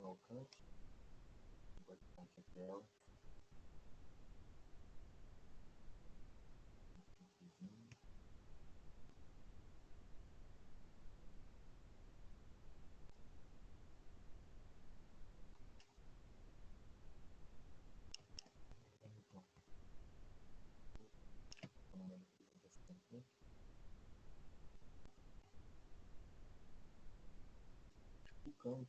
Immanuel Kant. Vou botar aqui a tela. O Kant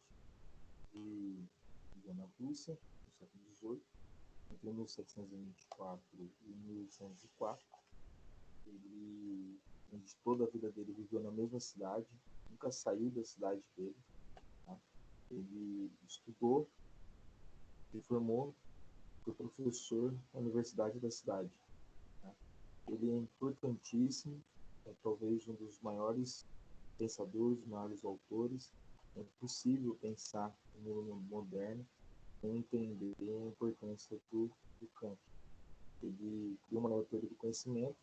viveu na Rússia no século XVIII, entre 1724 e 1804. Ele, durante toda a vida dele, viveu na mesma cidade, nunca saiu da cidade dele. Tá? Ele estudou, se formou, foi professor na universidade da cidade. Tá? Ele é importantíssimo, é talvez um dos maiores pensadores, maiores autores. É impossível pensar no mundo moderno sem entender a importância do Kant. Ele criou uma nova teoria do conhecimento,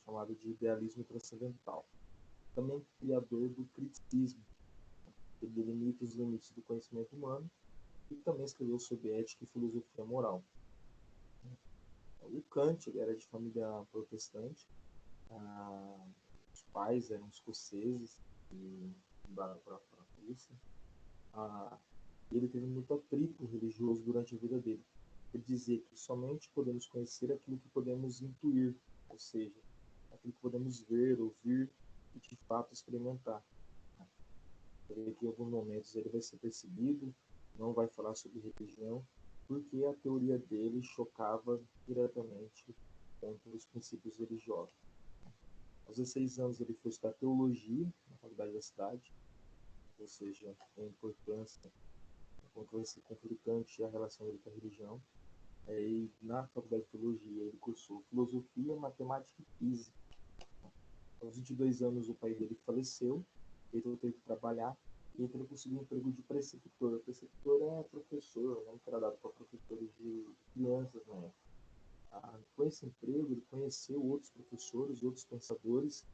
chamada de idealismo transcendental. Também criador do criticismo. Ele delimita os limites do conhecimento humano e também escreveu sobre ética e filosofia moral. O Kant ele era de família protestante. Os pais eram escoceses e mudaram para a Rússia. Ele teve muito atrito religioso durante a vida dele. Ele dizia que somente podemos conhecer aquilo que podemos intuir, ou seja, aquilo que podemos ver, ouvir e de fato experimentar. Que em alguns momentos ele vai ser perseguido, não vai falar sobre religião, porque a teoria dele chocava diretamente contra os princípios religiosos. Aos 16 anos ele foi estudar teologia na faculdade da cidade, ou seja, a importância conflitante a relação dele com a religião. E na faculdade de teologia ele cursou filosofia, matemática e física. Aos 22 anos o pai dele faleceu, ele teve que trabalhar e ele conseguiu um emprego de preceptor. Preceptor é professor, né, que era dado para professores de crianças na época. Com esse emprego ele conheceu outros professores, outros pensadores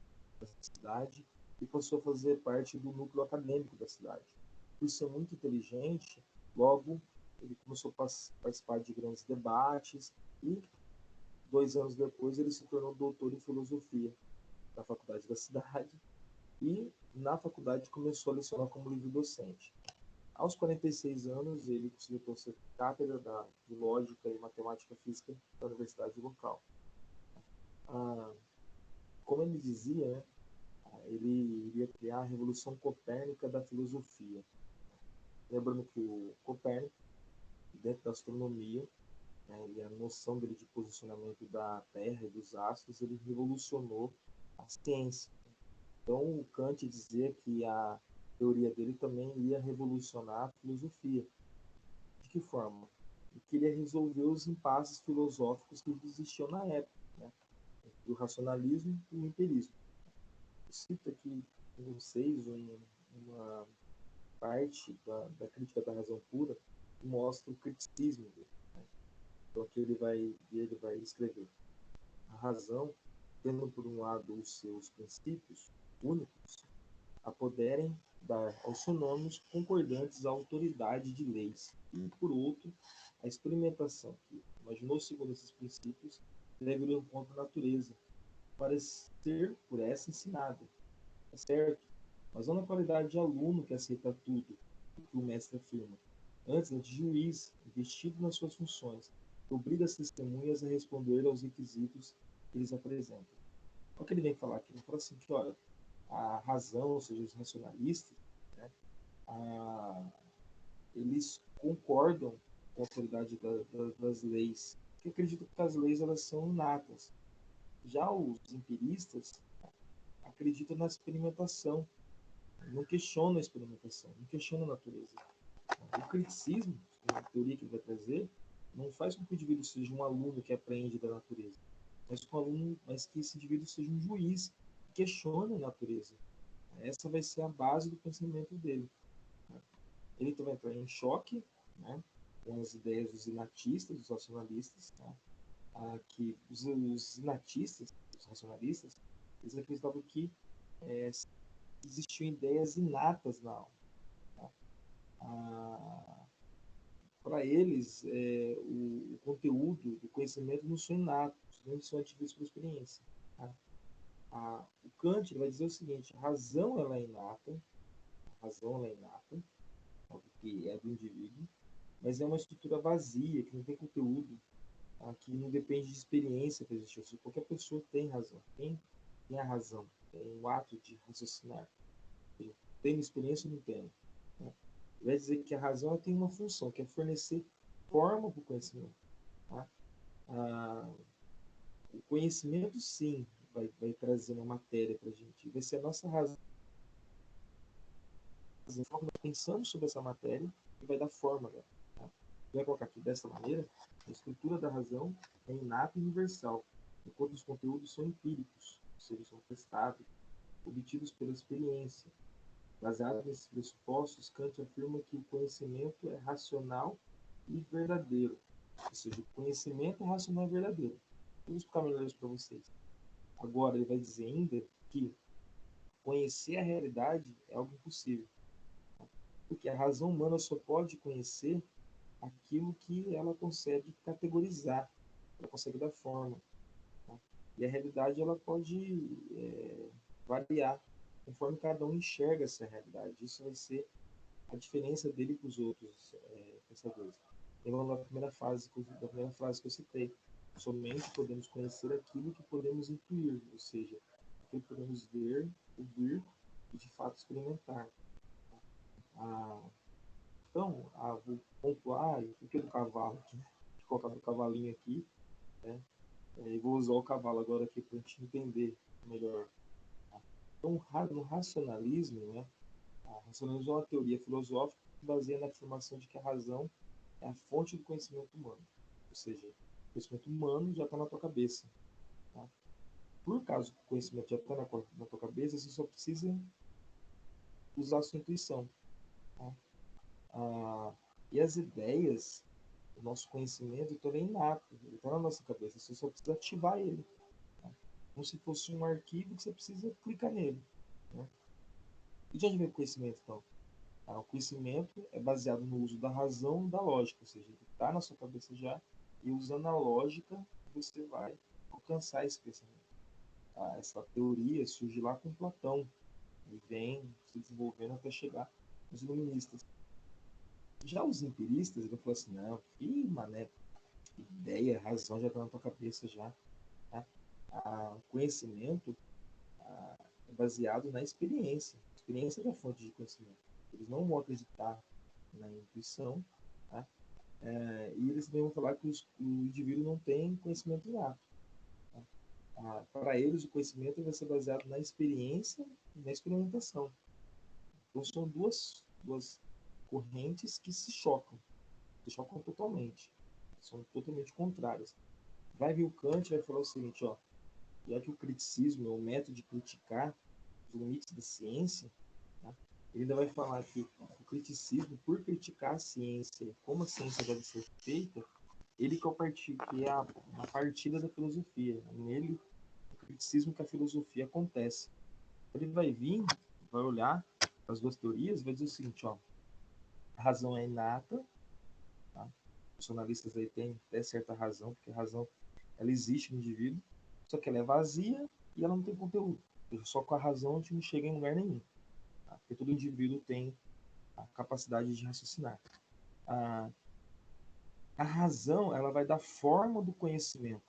da cidade e passou a fazer parte do núcleo acadêmico da cidade. Por ser muito inteligente, logo ele começou a participar de grandes debates e 2 anos depois ele se tornou doutor em filosofia na faculdade da cidade e na faculdade começou a lecionar como livre-docente. Aos 46 anos ele conseguiu ser cátedra de lógica e matemática física da universidade local. Como ele dizia, né, ele iria criar a revolução copérnica da filosofia. Lembrando que o Copérnico, dentro da astronomia, né, e a noção dele de posicionamento da Terra e dos astros, ele revolucionou a ciência. Então, o Kant dizia que a teoria dele também ia revolucionar a filosofia. De que forma? Ele queria resolver os impasses filosóficos que existiam na época, né, entre o racionalismo e o empirismo. Eu cito aqui com vocês uma parte da crítica da razão pura que mostra o criticismo dele. Né? Então aqui ele vai escrever: a razão, tendo por um lado os seus princípios únicos, a poderem dar aos sinônimos concordantes à autoridade de leis, e por outro, a experimentação que, imaginou segundo esses princípios, deve ir ao encontro da natureza, para ser por essa ensinada. É certo? Mas não na qualidade de aluno que aceita tudo o que o mestre afirma. Antes, de juiz, investido nas suas funções, que obriga as testemunhas a responder aos requisitos que eles apresentam. Olha o que ele vem falar aqui. Ele fala assim que, olha, a razão, ou seja, os racionalistas, né, eles concordam com a autoridade das leis, que acreditam que as leis elas são inatas. Já os empiristas acreditam na experimentação, não questionam a experimentação, não questionam a natureza. O criticismo, a teoria que ele vai trazer, não faz com que o indivíduo seja um aluno que aprende da natureza, mas que esse indivíduo seja um juiz que questiona a natureza. Essa vai ser a base do pensamento dele. Ele também vai entrar em choque, né, com as ideias dos inatistas, dos racionalistas, né, que os inatistas, os racionalistas, eles acreditavam que existiam ideias inatas na alma. Tá? para eles, o conteúdo do conhecimento não são inatos, não são adquiridos por experiência. Tá? O Kant ele vai dizer o seguinte: a razão ela é inata, a razão ela é inata, porque é do indivíduo, mas é uma estrutura vazia, que não tem conteúdo, tá? Que não depende de experiência para existir. Ou seja, qualquer pessoa tem razão, tem a razão, tem o ato de raciocinar. Tem experiência ou não tem? Né? Vai dizer que a razão ela tem uma função, que é fornecer forma para o conhecimento. Tá? O conhecimento, sim, vai trazer uma matéria para a gente. Vai ser a nossa razão, a forma que pensamos sobre essa matéria, e vai dar forma. Tá? Vai colocar aqui dessa maneira: a estrutura da razão é inata e universal, enquanto os conteúdos são empíricos, ou seja, são testados, obtidos pela experiência. Baseado nesses pressupostos, Kant afirma que o conhecimento é racional e verdadeiro. Ou seja, o conhecimento é racional e verdadeiro. Vou explicar melhor isso para vocês. Agora, ele vai dizer ainda que conhecer a realidade é algo impossível. Porque a razão humana só pode conhecer aquilo que ela consegue categorizar, ela consegue dar forma. Tá? E a realidade ela pode variar conforme cada um enxerga essa realidade. Isso vai ser a diferença dele com os outros pensadores. Lembrando da primeira frase que eu citei: somente podemos conhecer aquilo que podemos intuir, ou seja, aquilo que podemos ver, ouvir e de fato experimentar. Ah, então, vou pontuar o que do cavalo aqui, vou colocar o cavalinho aqui, né? E vou usar o cavalo agora aqui para a gente entender melhor. Então, no racionalismo, né, a racionalismo é uma teoria filosófica que se baseia na afirmação de que a razão é a fonte do conhecimento humano. Ou seja, o conhecimento humano já está na tua cabeça. Tá? Por causa que o conhecimento já está na tua cabeça, você só precisa usar a sua intuição. Tá? E as ideias, o nosso conhecimento, então, é inato, ele está na nossa cabeça, você só precisa ativar ele. Tá? Como se fosse um arquivo que você precisa clicar nele. Né? E de onde vem o conhecimento, então? O conhecimento é baseado no uso da razão e da lógica, ou seja, ele está na sua cabeça já, e usando a lógica, você vai alcançar esse pensamento. Essa teoria surge lá com Platão, e vem se desenvolvendo até chegar nos iluministas. Já os empiristas, ele falou assim: não, que mané, ideia, razão já está na tua cabeça já. Tá? O conhecimento é baseado na experiência. A experiência é a fonte de conhecimento. Eles não vão acreditar na intuição, tá? E eles também vão falar que o indivíduo não tem conhecimento inato. Tá? Para eles, o conhecimento vai ser baseado na experiência e na experimentação. Então, são duas correntes que se chocam totalmente. São totalmente contrárias. Vai vir o Kant e vai falar o seguinte: ó, já que o criticismo é o método de criticar os limites da ciência, tá? Ele ainda vai falar que o criticismo, por criticar a ciência, como a ciência deve ser feita, ele que é a partida da filosofia. Nele, o criticismo que a filosofia acontece. Ele vai vir, vai olhar as duas teorias, vai dizer o seguinte: ó, a razão é inata, tá? Os racionalistas aí têm até certa razão, porque a razão ela existe no indivíduo, só que ela é vazia e ela não tem conteúdo. Só com a razão a gente não chega em lugar nenhum. Tá? Porque todo indivíduo tem a capacidade de raciocinar. A, a razão ela vai dar forma do conhecimento.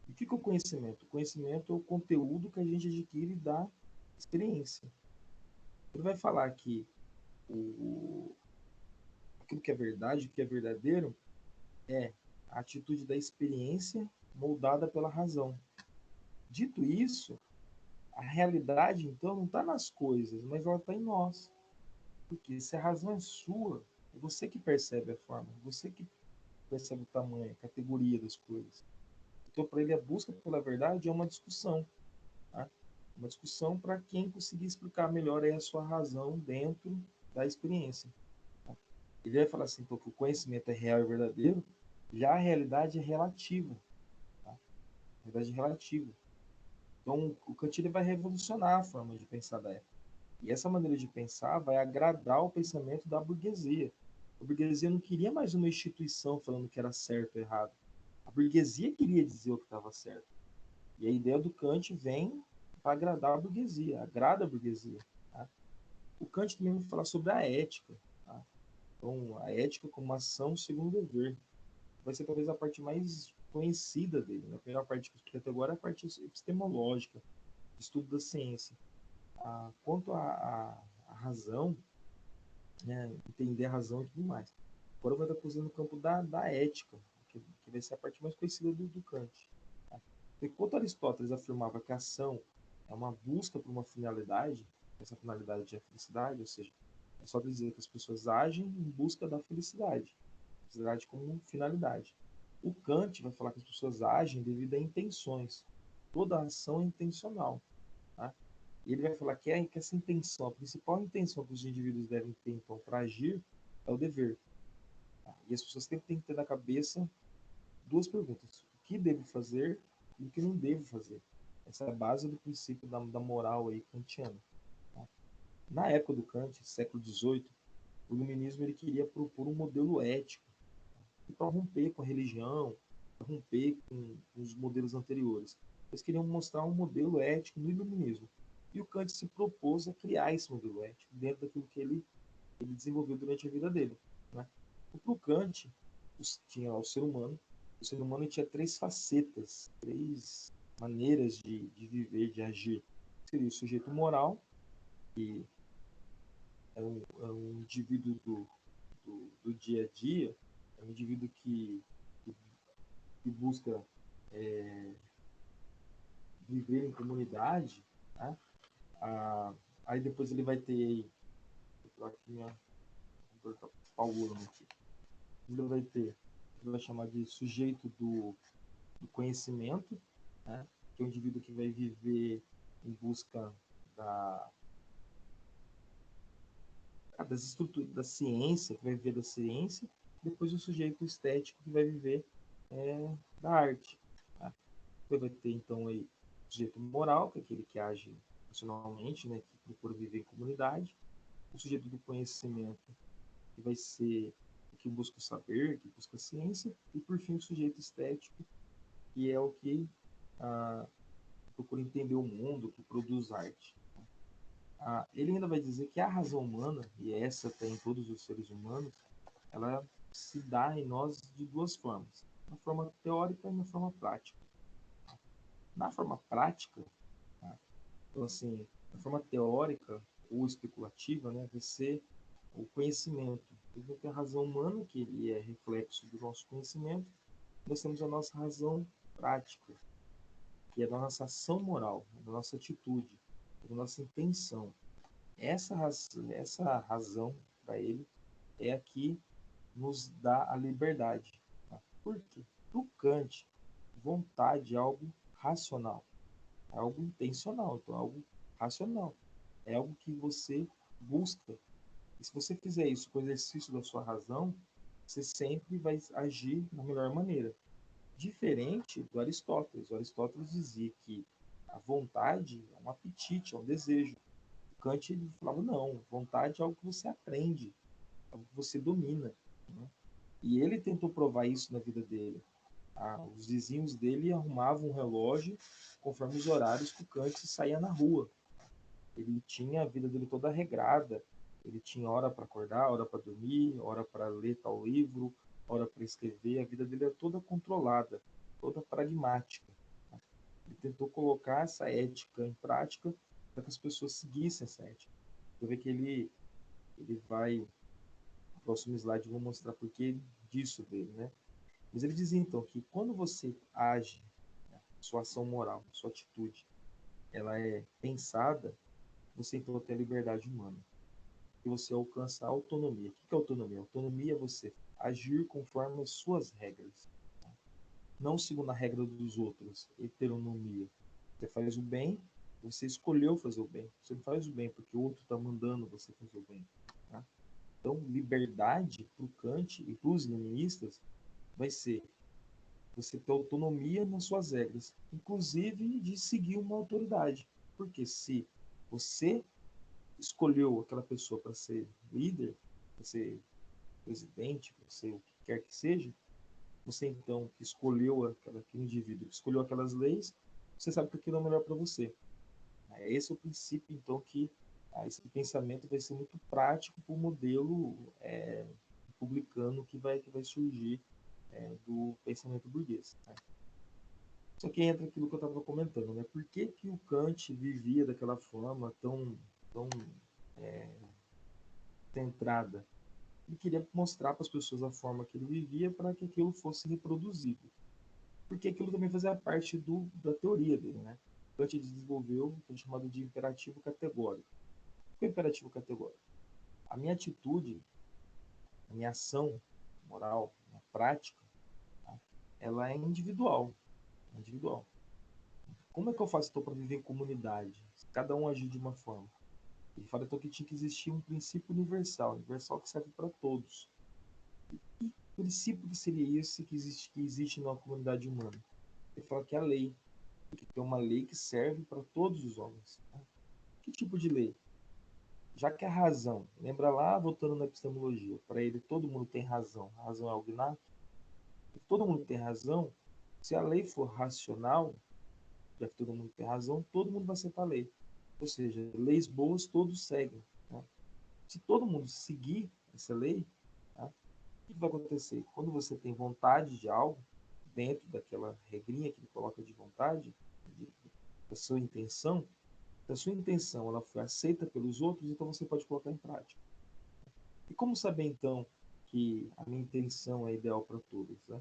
O que é o conhecimento? O conhecimento é o conteúdo que a gente adquire da experiência. Ele vai falar que aquilo que é verdade, o que é verdadeiro, é a atitude da experiência moldada pela razão. Dito isso, a realidade, então, não está nas coisas, mas ela está em nós. Porque se a razão é sua, é você que percebe a forma, é você que percebe o tamanho, a categoria das coisas. Então, para ele, a busca pela verdade é uma discussão. Tá? Uma discussão para quem conseguir explicar melhor a sua razão dentro da experiência. Tá? Ele vai falar assim, então, que o conhecimento é real e verdadeiro, já a realidade é relativa. Tá? A realidade é relativa. Então, o Kant vai revolucionar a forma de pensar da época. E essa maneira de pensar vai agradar o pensamento da burguesia. A burguesia não queria mais uma instituição falando que era certo ou errado. A burguesia queria dizer o que estava certo. E a ideia do Kant vem para agradar a burguesia, agrada a burguesia. Tá? O Kant também vai falar sobre a ética. Tá? Então, a ética como ação segundo o dever. Vai ser talvez a parte mais conhecida dele. Né? A primeira parte que eu expliquei até agora é a parte epistemológica, estudo da ciência. Quanto à razão, né? Entender a razão e tudo mais. Agora vai estar usando no campo da ética, que vai ser a parte mais conhecida do Kant. Tá? Enquanto Aristóteles afirmava que a ação é uma busca por uma finalidade, essa finalidade é a felicidade, ou seja, é só dizer que as pessoas agem em busca da felicidade, felicidade como finalidade. O Kant vai falar que as pessoas agem devido a intenções. Toda ação é intencional. Tá? E ele vai falar que essa intenção, a principal intenção que os indivíduos devem ter então para agir é o dever. Tá? E as pessoas sempre têm que ter na cabeça duas perguntas: o que devo fazer e o que não devo fazer. Essa é a base do princípio da moral aí kantiana. Tá? Na época do Kant, século XVIII, o iluminismo ele queria propor um modelo ético para romper com a religião, para romper com os modelos anteriores. Eles queriam mostrar um modelo ético no iluminismo. E o Kant se propôs a criar esse modelo ético dentro daquilo que ele desenvolveu durante a vida dele. Né? Para o Kant, tinha o ser humano. O ser humano tinha três facetas, três maneiras de viver, de agir. Seria o sujeito moral, que é um indivíduo do dia a dia, é um indivíduo que busca é, viver em comunidade. Né? Aí depois ele vai ter aqui minha Paulo aqui. Ele vai ter, ele vai chamar de sujeito do conhecimento, né? Que é o indivíduo que vai viver em busca da, das estruturas da ciência, que vai viver da ciência, depois o sujeito estético que vai viver da arte. Tá? Vai ter então aí o sujeito moral, que é aquele que age racionalmente, né, que procura viver em comunidade, o sujeito do conhecimento, que vai ser o que busca o saber, que busca a ciência, e por fim o sujeito estético, que é o que ah, procura entender o mundo, que produz arte. Ele ainda vai dizer que a razão humana, e essa tem em todos os seres humanos, ela se dá em nós de duas formas, na forma teórica e na forma prática. Na forma prática, tá? Então assim, na forma teórica ou especulativa, né, vai ser o conhecimento. Porque a razão humana, que ele é reflexo do nosso conhecimento, nós temos a nossa razão prática, que é da nossa ação moral, da nossa atitude, da nossa intenção. Essa razão para ele é a que nos dá a liberdade. Tá? Por quê? Para o Kant, vontade é algo racional, é algo intencional, então é algo racional. É algo que você busca. E se você fizer isso com o exercício da sua razão, você sempre vai agir da melhor maneira. Diferente do Aristóteles. O Aristóteles dizia que a vontade é um apetite, é um desejo. O Kant ele falava, não, vontade é algo que você aprende, é algo que você domina. Né? E ele tentou provar isso na vida dele. Os vizinhos dele arrumavam um relógio conforme os horários que o Kant saía na rua. Ele tinha a vida dele toda regrada. Ele tinha hora para acordar, hora para dormir, hora para ler tal livro, hora para escrever. A vida dele era toda controlada, toda pragmática. Ele tentou colocar essa ética em prática para que as pessoas seguissem essa ética. Você vê que ele vai, no próximo slide eu vou mostrar por que disso dele, né? Mas ele dizia então que quando você age, né, sua ação moral, sua atitude, ela é pensada, você então tem a liberdade humana. E você alcança a autonomia. O que é autonomia? Autonomia é você agir conforme as suas regras, tá? Não segundo a regra dos outros. Heteronomia. Você faz o bem, você escolheu fazer o bem. Você não faz o bem porque o outro está mandando você fazer o bem. Tá? Então, liberdade para o Kant e para os iluministas vai ser você ter autonomia nas suas regras, inclusive de seguir uma autoridade. Porque se você escolheu aquela pessoa para ser líder, para ser presidente, você o que quer que seja, você então que escolheu aquele indivíduo, que escolheu aquelas leis, você sabe que aquilo é o melhor para você. Esse é o princípio, então, que esse pensamento vai ser muito prático para o modelo republicano que vai surgir do pensamento burguês. Né? Só que entra aquilo que eu estava comentando, né? Por que, que o Kant vivia daquela forma tão centrada? Ele queria mostrar para as pessoas a forma que ele vivia para que aquilo fosse reproduzido. Porque aquilo também fazia parte da teoria dele, né? Kant desenvolveu o que é chamado de imperativo categórico. O que é o imperativo categórico? A minha atitude, a minha ação moral, a prática, tá? Ela é individual. Individual. Como é que eu faço então para viver em comunidade? Se cada um agir de uma forma. Ele fala então que tinha que existir um princípio universal que serve para todos. E que princípio que seria esse que existe na comunidade humana? Ele fala que é a lei. Que tem uma lei que serve para todos os homens. Tá? Que tipo de lei? Já que a razão, lembra lá, voltando na epistemologia, para ele todo mundo tem razão, a razão é algo inato, e todo mundo tem razão, se a lei for racional, já que todo mundo tem razão, todo mundo vai aceitar a lei. Ou seja, leis boas todos seguem. Tá? Se todo mundo seguir essa lei, tá? O que vai acontecer? Quando você tem vontade de algo, dentro daquela regrinha que ele coloca de vontade, da sua intenção, se a sua intenção ela foi aceita pelos outros, então você pode colocar em prática. E como saber, então, que a minha intenção é ideal para todos? Né?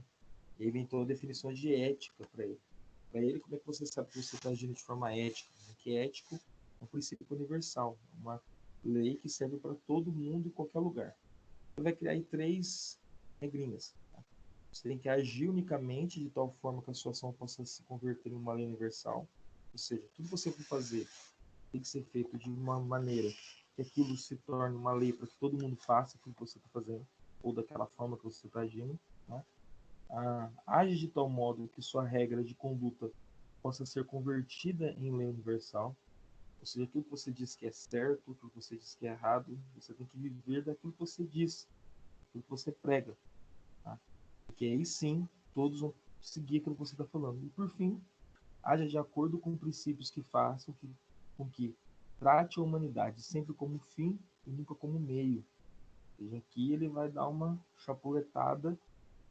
E aí vem então a definição de ética para ele. Para ele, como é que você sabe que você está agindo de forma ética? Que ético é um princípio universal, uma lei que serve para todo mundo em qualquer lugar. Você vai criar aí 3 regrinhas. Tá? Você tem que agir unicamente de tal forma que a sua ação possa se converter em uma lei universal. Ou seja, tudo que você for fazer tem que ser feito de uma maneira que aquilo se torne uma lei para que todo mundo faça aquilo que você está fazendo, ou daquela forma que você está agindo. Né? Age de tal modo que sua regra de conduta possa ser convertida em lei universal. Ou seja, aquilo que você diz que é certo, aquilo que você diz que é errado, você tem que viver daquilo que você diz, aquilo que você prega. Tá? Porque aí sim, todos vão seguir aquilo que você está falando. E por fim, haja de acordo com princípios que façam com que trate a humanidade sempre como fim e nunca como meio. Ou seja, aqui ele vai dar uma chapuletada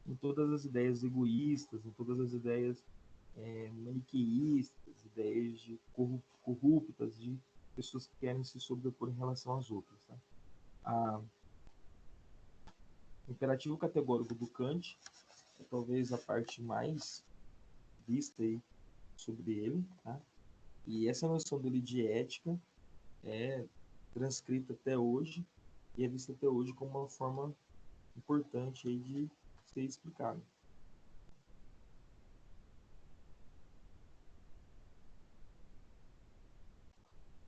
em todas as ideias egoístas, em todas as ideias maniqueístas, ideias de corruptas, de pessoas que querem se sobrepor em relação às outras. Tá? O imperativo categórico do Kant é talvez a parte mais vista aí sobre ele, tá? E essa noção dele de ética é transcrita até hoje e é vista até hoje como uma forma importante aí de ser explicado.